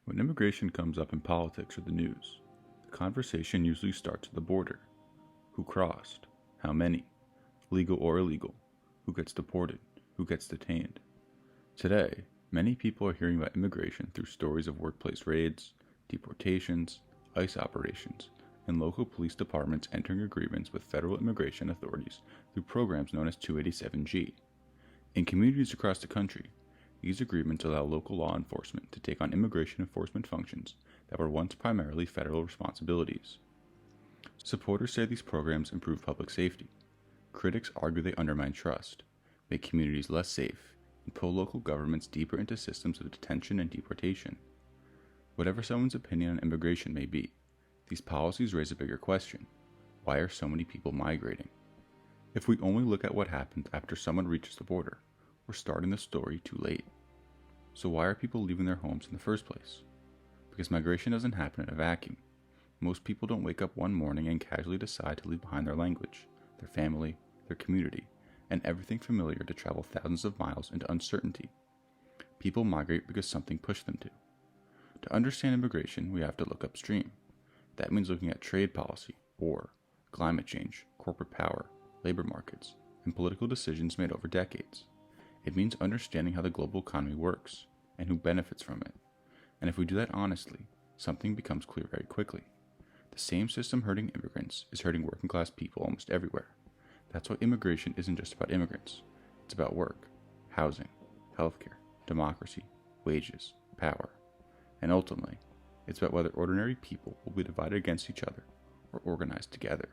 When immigration comes up in politics or the news, the conversation usually starts at the border. Who crossed? How many? Legal or illegal? Who gets deported? Who gets detained? Today, many people are hearing about immigration through stories of workplace raids, deportations, ICE operations, and local police departments entering agreements with federal immigration authorities through programs known as 287G. In communities across the country, these agreements allow local law enforcement to take on immigration enforcement functions that were once primarily federal responsibilities. Supporters say these programs improve public safety. Critics argue they undermine trust, make communities less safe, and pull local governments deeper into systems of detention and deportation. Whatever someone's opinion on immigration may be, these policies raise a bigger question. Why are so many people migrating? If we only look at what happens after someone reaches the border, we're starting the story too late. So why are people leaving their homes in the first place? Because migration doesn't happen in a vacuum. Most people don't wake up one morning and casually decide to leave behind their language, their family, their community, and everything familiar to travel thousands of miles into uncertainty. People migrate because something pushed them to. To understand immigration, we have to look upstream. That means looking at trade policy, war, climate change, corporate power, labor markets, and political decisions made over decades. It means understanding how the global economy works, and who benefits from it. And if we do that honestly, something becomes clear very quickly. The same system hurting immigrants is hurting working class people almost everywhere. That's why immigration isn't just about immigrants. It's about work, housing, healthcare, democracy, wages, power. And ultimately, it's about whether ordinary people will be divided against each other or organized together.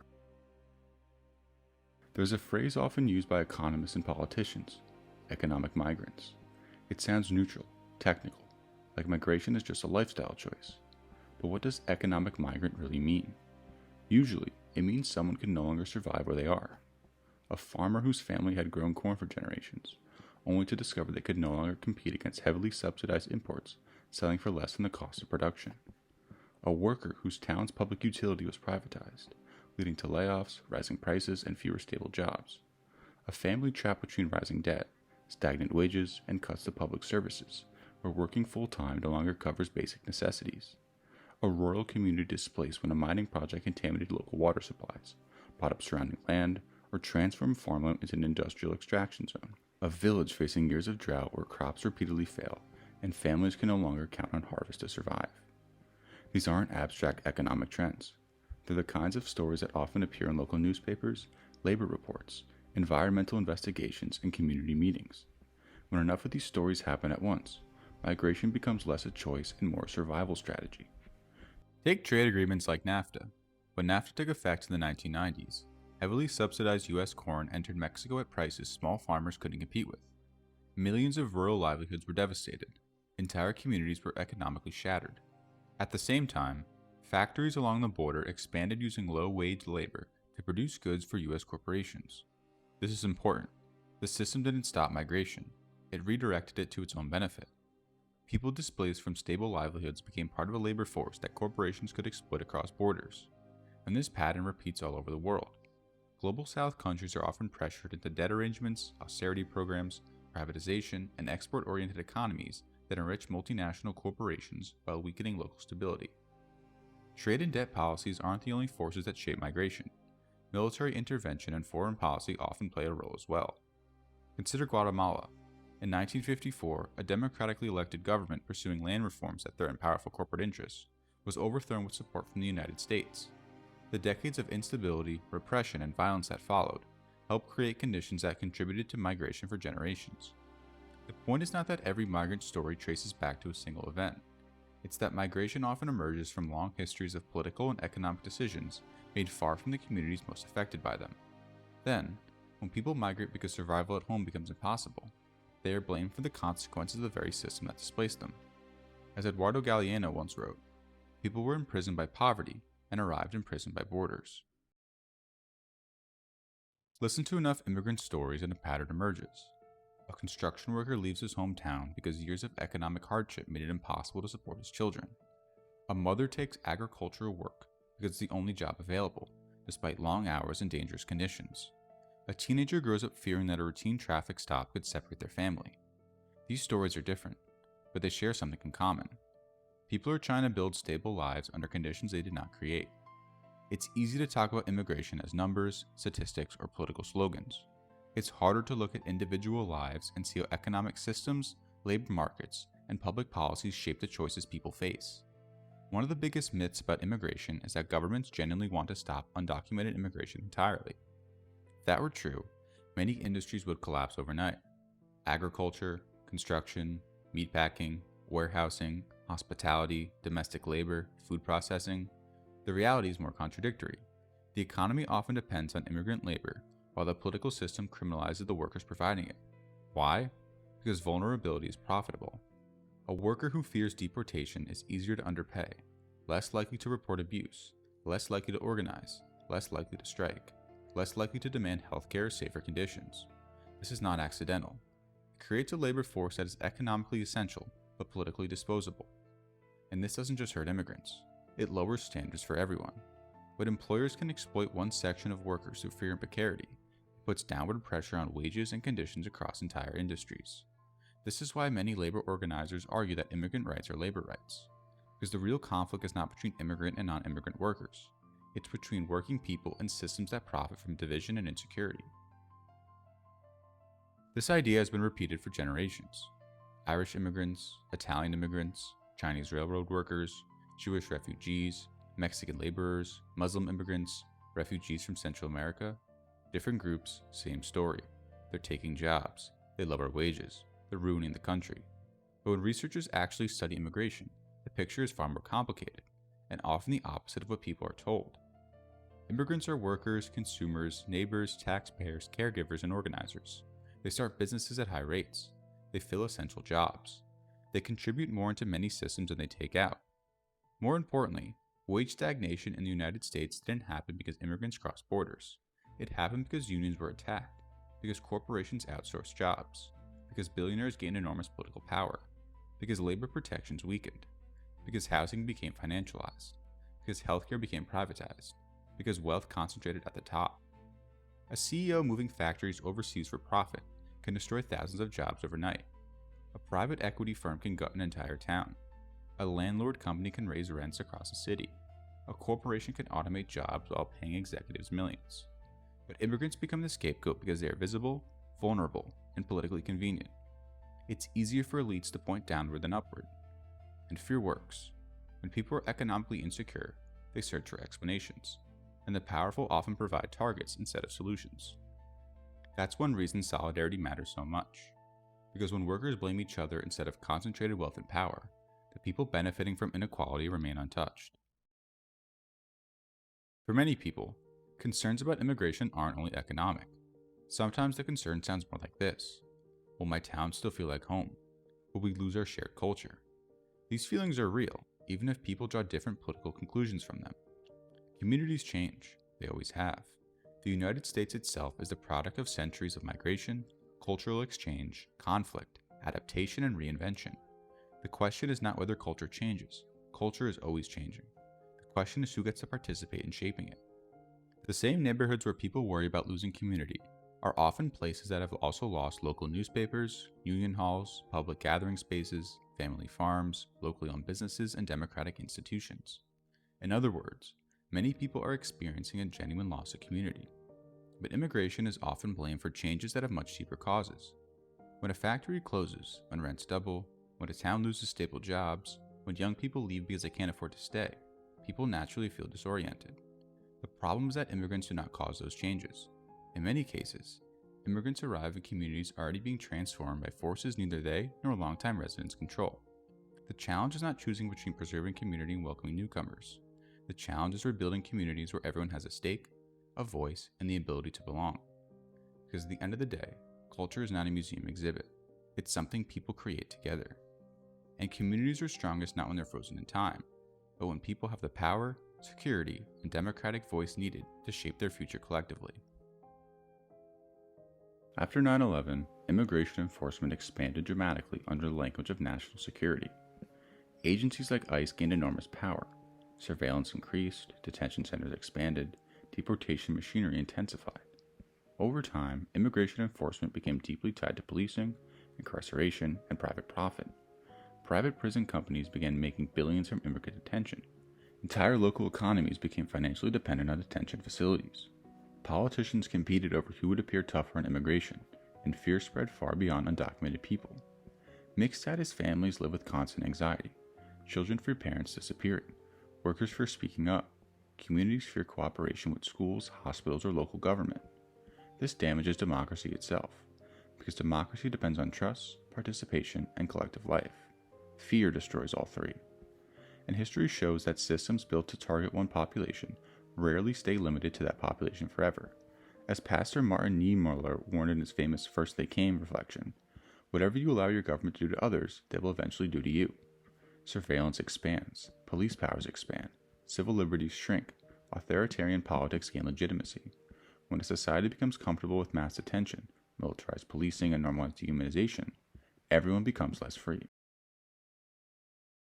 There's a phrase often used by economists and politicians: economic migrants. It sounds neutral, technical, like migration is just a lifestyle choice. But what does economic migrant really mean? Usually, it means someone can no longer survive where they are. A farmer whose family had grown corn for generations, only to discover they could no longer compete against heavily subsidized imports selling for less than the cost of production. A worker whose town's public utility was privatized, leading to layoffs, rising prices, and fewer stable jobs. A family trapped between rising debt, stagnant wages, and cuts to public services, where working full-time no longer covers basic necessities. A rural community displaced when a mining project contaminated local water supplies, bought up surrounding land, or transformed farmland into an industrial extraction zone. A village facing years of drought where crops repeatedly fail, and families can no longer count on harvest to survive. These aren't abstract economic trends. They're the kinds of stories that often appear in local newspapers, labor reports, environmental investigations, and community meetings. When enough of these stories happen at once, migration becomes less a choice and more a survival strategy. Take trade agreements like NAFTA. When NAFTA took effect in the 1990s, heavily subsidized U.S. corn entered Mexico at prices small farmers couldn't compete with. Millions of rural livelihoods were devastated. Entire communities were economically shattered. At the same time, factories along the border expanded using low-wage labor to produce goods for U.S. corporations. This is important. The system didn't stop migration. It redirected it to its own benefit. People displaced from stable livelihoods became part of a labor force that corporations could exploit across borders. And this pattern repeats all over the world. Global South countries are often pressured into debt arrangements, austerity programs, privatization, and export-oriented economies that enrich multinational corporations while weakening local stability. Trade and debt policies aren't the only forces that shape migration. Military intervention and foreign policy often play a role as well. Consider Guatemala. In 1954, a democratically elected government pursuing land reforms that threatened powerful corporate interests was overthrown with support from the United States. The decades of instability, repression, and violence that followed helped create conditions that contributed to migration for generations. The point is not that every migrant story traces back to a single event. It's that migration often emerges from long histories of political and economic decisions made far from the communities most affected by them. Then, when people migrate because survival at home becomes impossible, they are blamed for the consequences of the very system that displaced them. As Eduardo Galeano once wrote, people were imprisoned by poverty and arrived in prison by borders. Listen to enough immigrant stories and a pattern emerges. A construction worker leaves his hometown because years of economic hardship made it impossible to support his children. A mother takes agricultural work because it's the only job available, despite long hours and dangerous conditions. A teenager grows up fearing that a routine traffic stop could separate their family. These stories are different, but they share something in common. People are trying to build stable lives under conditions they did not create. It's easy to talk about immigration as numbers, statistics, or political slogans. It's harder to look at individual lives and see how economic systems, labor markets, and public policies shape the choices people face. One of the biggest myths about immigration is that governments genuinely want to stop undocumented immigration entirely. If that were true, many industries would collapse overnight. Agriculture, construction, meatpacking, warehousing, hospitality, domestic labor, food processing. The reality is more contradictory. The economy often depends on immigrant labor, while the political system criminalizes the workers providing it. Why? Because vulnerability is profitable. A worker who fears deportation is easier to underpay, less likely to report abuse, less likely to organize, less likely to strike, less likely to demand healthcare or safer conditions. This is not accidental. It creates a labor force that is economically essential, but politically disposable. And this doesn't just hurt immigrants. It lowers standards for everyone. When employers can exploit one section of workers through fear and precarity, it puts downward pressure on wages and conditions across entire industries. This is why many labor organizers argue that immigrant rights are labor rights. Because the real conflict is not between immigrant and non-immigrant workers. It's between working people and systems that profit from division and insecurity. This idea has been repeated for generations. Irish immigrants, Italian immigrants, Chinese railroad workers, Jewish refugees, Mexican laborers, Muslim immigrants, refugees from Central America. Different groups, same story. They're taking jobs, they lower wages, they're ruining the country. But when researchers actually study immigration, the picture is far more complicated, and often the opposite of what people are told. Immigrants are workers, consumers, neighbors, taxpayers, caregivers, and organizers. They start businesses at high rates. They fill essential jobs. They contribute more into many systems than they take out. More importantly, wage stagnation in the United States didn't happen because immigrants crossed borders. It happened because unions were attacked, because corporations outsourced jobs, because billionaires gained enormous political power, because labor protections weakened, because housing became financialized, because healthcare became privatized, because wealth concentrated at the top. A CEO moving factories overseas for profit can destroy thousands of jobs overnight. A private equity firm can gut an entire town. A landlord company can raise rents across a city. A corporation can automate jobs while paying executives millions. But immigrants become the scapegoat because they are visible, vulnerable, and politically convenient. It's easier for elites to point downward than upward. And fear works. When people are economically insecure, they search for explanations. And the powerful often provide targets instead of solutions. That's one reason solidarity matters so much. Because when workers blame each other instead of concentrated wealth and power, the people benefiting from inequality remain untouched. For many people, concerns about immigration aren't only economic. Sometimes the concern sounds more like this: will my town still feel like home? Will we lose our shared culture? These feelings are real, even if people draw different political conclusions from them. Communities change, they always have. The United States itself is the product of centuries of migration, cultural exchange, conflict, adaptation, and reinvention. The question is not whether culture changes. Culture is always changing. The question is who gets to participate in shaping it. The same neighborhoods where people worry about losing community are often places that have also lost local newspapers, union halls, public gathering spaces, family farms, locally owned businesses, and democratic institutions. In other words, many people are experiencing a genuine loss of community. But immigration is often blamed for changes that have much deeper causes. When a factory closes, when rents double, when a town loses stable jobs, when young people leave because they can't afford to stay, people naturally feel disoriented. The problem is that immigrants do not cause those changes. In many cases, immigrants arrive in communities already being transformed by forces neither they nor longtime residents control. The challenge is not choosing between preserving community and welcoming newcomers. The challenge is rebuilding communities where everyone has a stake, a voice, and the ability to belong. Because at the end of the day, culture is not a museum exhibit. It's something people create together. And communities are strongest not when they're frozen in time, but when people have the power, security, and democratic voice needed to shape their future collectively. After 9/11, immigration enforcement expanded dramatically under the language of national security. Agencies like ICE gained enormous power. Surveillance increased, detention centers expanded, deportation machinery intensified. Over time, immigration enforcement became deeply tied to policing, incarceration, and private profit. Private prison companies began making billions from immigrant detention. Entire local economies became financially dependent on detention facilities. Politicians competed over who would appear tougher on immigration, and fear spread far beyond undocumented people. Mixed-status families live with constant anxiety. Children fear parents disappearing. Workers fear speaking up. Communities fear cooperation with schools, hospitals, or local government. This damages democracy itself, because democracy depends on trust, participation, and collective life. Fear destroys all three. And history shows that systems built to target one population rarely stay limited to that population forever. As Pastor Martin Niemöller warned in his famous First They Came reflection, whatever you allow your government to do to others, they will eventually do to you. Surveillance expands, police powers expand, civil liberties shrink, authoritarian politics gain legitimacy. When a society becomes comfortable with mass detention, militarized policing, and normalized dehumanization, everyone becomes less free.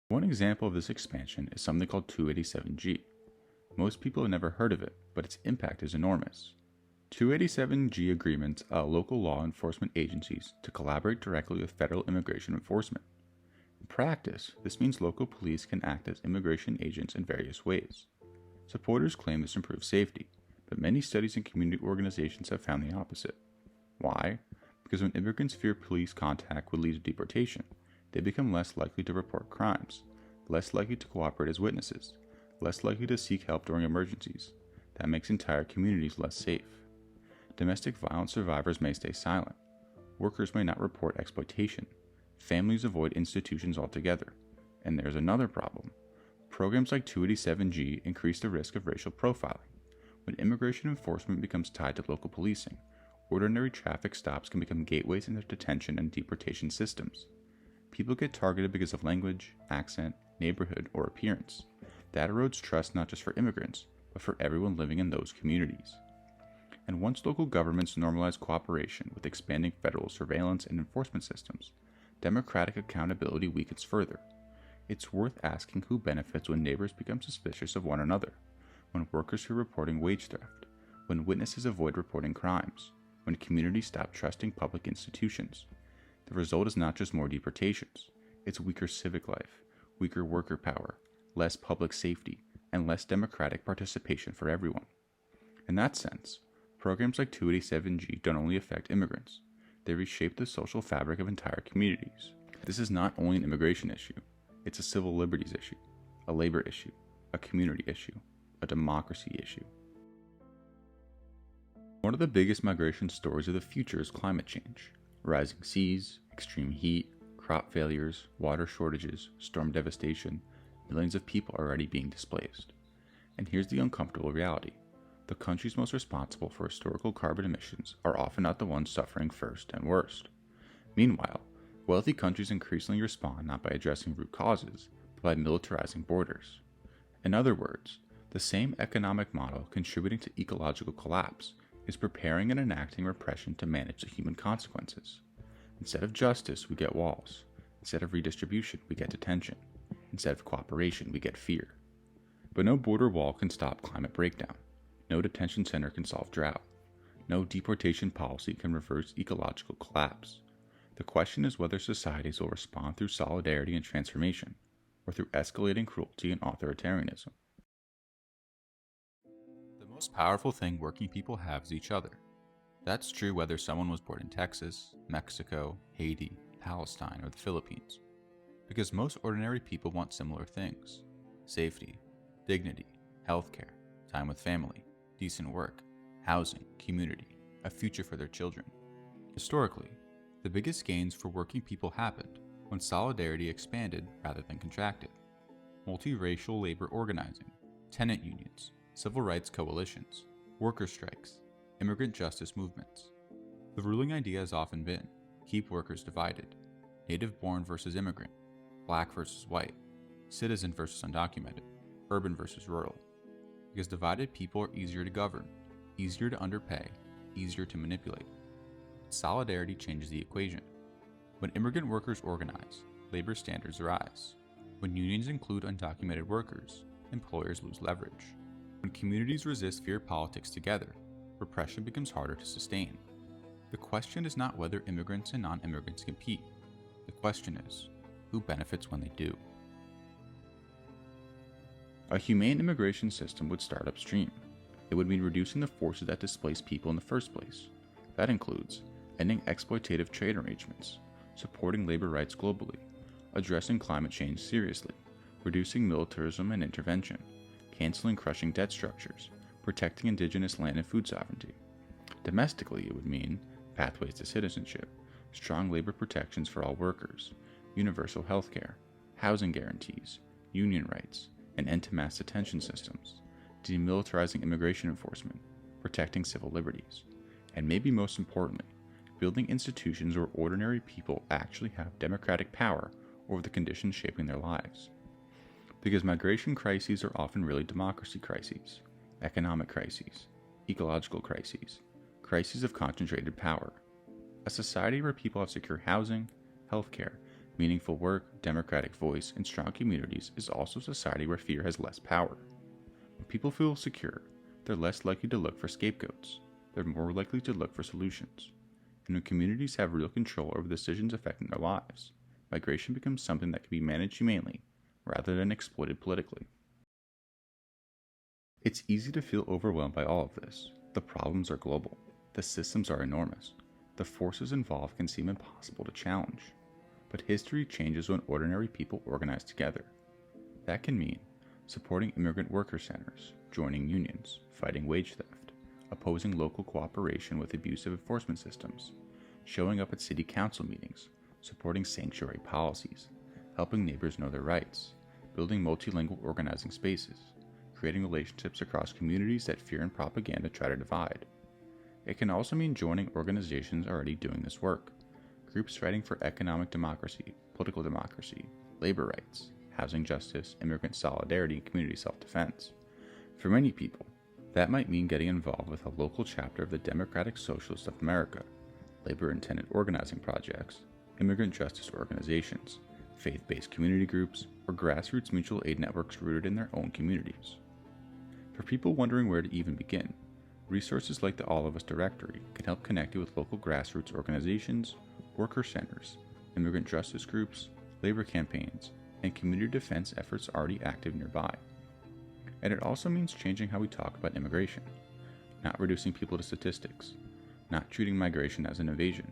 One example of this expansion is something called 287G. Most people have never heard of it, but its impact is enormous. 287G agreements allow local law enforcement agencies to collaborate directly with federal immigration enforcement. In practice, this means local police can act as immigration agents in various ways. Supporters claim this improves safety, but many studies and community organizations have found the opposite. Why? Because when immigrants fear police contact would lead to deportation, they become less likely to report crimes, less likely to cooperate as witnesses, less likely to seek help during emergencies. That makes entire communities less safe. Domestic violence survivors may stay silent. Workers may not report exploitation. Families avoid institutions altogether. And there's another problem. Programs like 287G increase the risk of racial profiling. When immigration enforcement becomes tied to local policing, ordinary traffic stops can become gateways into detention and deportation systems. People get targeted because of language, accent, neighborhood, or appearance. That erodes trust not just for immigrants, but for everyone living in those communities. And once local governments normalize cooperation with expanding federal surveillance and enforcement systems, democratic accountability weakens further. It's worth asking who benefits when neighbors become suspicious of one another, when workers fear reporting wage theft, when witnesses avoid reporting crimes, when communities stop trusting public institutions. The result is not just more deportations, it's weaker civic life, weaker worker power, less public safety, and less democratic participation for everyone. In that sense, programs like 287G don't only affect immigrants, they reshape the social fabric of entire communities. This is not only an immigration issue, it's a civil liberties issue, a labor issue, a community issue, a democracy issue. One of the biggest migration stories of the future is climate change. Rising seas, extreme heat, crop failures, water shortages, storm devastation, millions of people are already being displaced. And here's the uncomfortable reality. The countries most responsible for historical carbon emissions are often not the ones suffering first and worst. Meanwhile, wealthy countries increasingly respond not by addressing root causes, but by militarizing borders. In other words, the same economic model contributing to ecological collapse is preparing and enacting repression to manage the human consequences. Instead of justice, we get walls. Instead of redistribution, we get detention. Instead of cooperation, we get fear. But no border wall can stop climate breakdown. No detention center can solve drought. No deportation policy can reverse ecological collapse. The question is whether societies will respond through solidarity and transformation, or through escalating cruelty and authoritarianism. The most powerful thing working people have is each other. That's true whether someone was born in Texas, Mexico, Haiti, Palestine, or the Philippines. Because most ordinary people want similar things: safety, dignity, healthcare, time with family, decent work, housing, community, a future for their children. Historically, the biggest gains for working people happened when solidarity expanded rather than contracted. Multiracial labor organizing, tenant unions, civil rights coalitions, worker strikes, immigrant justice movements. The ruling idea has often been, keep workers divided, native-born versus immigrant, black versus white, citizen versus undocumented, urban versus rural. Because divided people are easier to govern, easier to underpay, easier to manipulate. Solidarity changes the equation. When immigrant workers organize, labor standards rise. When unions include undocumented workers, employers lose leverage. When communities resist fear politics together, repression becomes harder to sustain. The question is not whether immigrants and non-immigrants compete. The question is, who benefits when they do. A humane immigration system would start upstream. It would mean reducing the forces that displace people in the first place. That includes ending exploitative trade arrangements, supporting labor rights globally, addressing climate change seriously, reducing militarism and intervention, canceling crushing debt structures, protecting indigenous land and food sovereignty. Domestically, it would mean pathways to citizenship, strong labor protections for all workers, universal health care, housing guarantees, union rights, an end to mass detention systems, demilitarizing immigration enforcement, protecting civil liberties, and maybe most importantly, building institutions where ordinary people actually have democratic power over the conditions shaping their lives. Because migration crises are often really democracy crises, economic crises, ecological crises, crises of concentrated power. A society where people have secure housing, healthcare, meaningful work, democratic voice, and strong communities is also a society where fear has less power. When people feel secure, they're less likely to look for scapegoats. They're more likely to look for solutions. And when communities have real control over the decisions affecting their lives, migration becomes something that can be managed humanely rather than exploited politically. It's easy to feel overwhelmed by all of this. The problems are global. The systems are enormous. The forces involved can seem impossible to challenge. But history changes when ordinary people organize together. That can mean supporting immigrant worker centers, joining unions, fighting wage theft, opposing local cooperation with abusive enforcement systems, showing up at city council meetings, supporting sanctuary policies, helping neighbors know their rights, building multilingual organizing spaces, creating relationships across communities that fear and propaganda try to divide. It can also mean joining organizations already doing this work, groups fighting for economic democracy, political democracy, labor rights, housing justice, immigrant solidarity, and community self-defense. For many people, that might mean getting involved with a local chapter of the Democratic Socialists of America, labor-intended organizing projects, immigrant justice organizations, faith-based community groups, or grassroots mutual aid networks rooted in their own communities. For people wondering where to even begin, resources like the All of Us directory can help connect you with local grassroots organizations, worker centers, immigrant justice groups, labor campaigns, and community defense efforts already active nearby. And it also means changing how we talk about immigration, not reducing people to statistics, not treating migration as an invasion,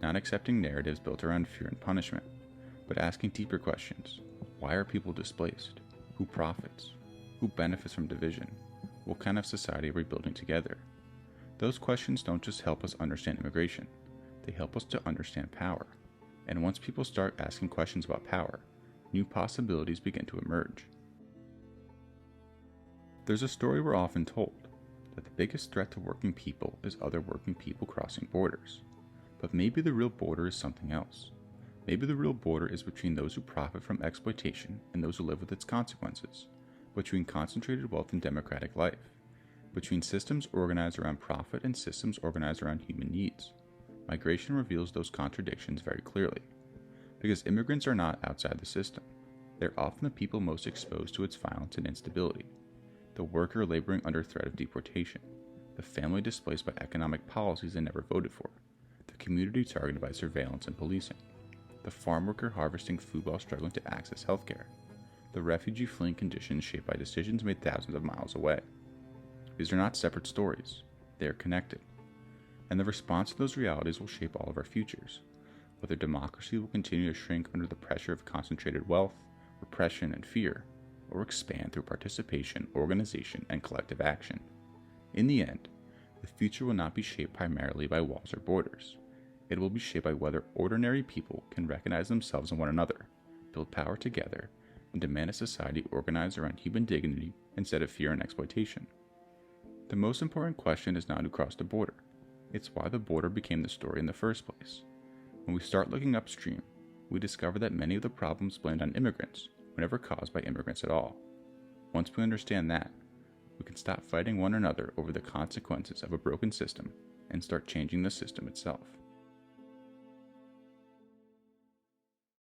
not accepting narratives built around fear and punishment, but asking deeper questions. Why are people displaced? Who profits? Who benefits from division? What kind of society are we building together? Those questions don't just help us understand immigration, they help us to understand power. And once people start asking questions about power, new possibilities begin to emerge. There's a story we're often told, that the biggest threat to working people is other working people crossing borders. But maybe the real border is something else. Maybe the real border is between those who profit from exploitation and those who live with its consequences, between concentrated wealth and democratic life, between systems organized around profit and systems organized around human needs. Migration reveals those contradictions very clearly. Because immigrants are not outside the system. They're often the people most exposed to its violence and instability. The worker laboring under threat of deportation, the family displaced by economic policies they never voted for, the community targeted by surveillance and policing, the farm worker harvesting food while struggling to access healthcare, the refugee fleeing conditions shaped by decisions made thousands of miles away. These are not separate stories, they are connected. And the response to those realities will shape all of our futures, whether democracy will continue to shrink under the pressure of concentrated wealth, repression, and fear, or expand through participation, organization, and collective action. In the end, the future will not be shaped primarily by walls or borders. It will be shaped by whether ordinary people can recognize themselves in one another, build power together, and demand a society organized around human dignity instead of fear and exploitation. The most important question is not who crossed the border. It's why the border became the story in the first place. When we start looking upstream, we discover that many of the problems blamed on immigrants were never caused by immigrants at all. Once we understand that, we can stop fighting one another over the consequences of a broken system and start changing the system itself.